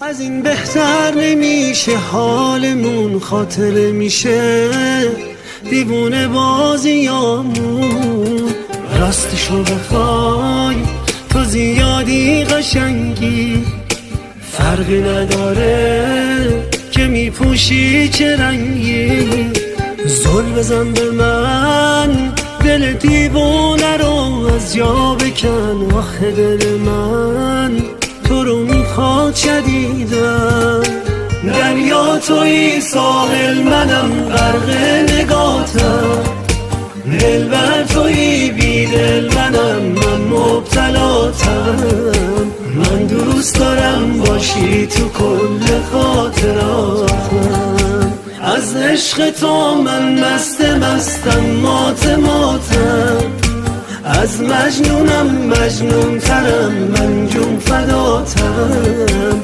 از این بهتر نمیشه حالمون، خاطره میشه دیوونه بازیامون. راستشو بخوای تو زیادی قشنگی، فرقی نداره که میپوشی چه رنگی. زل بزن به من دل دیوونه رو از جا بکن، آخه دل من تو رو میخواد شدیدن. دریا توی ساحل منم غرق نگاتم، دلبر توی بی دل منم من مبتلاتم. من دوست دارم باشی تو کل خاطراتم، از عشق تو من مستم ماتم. از مجنونم مجنون ترم من جون فداتم.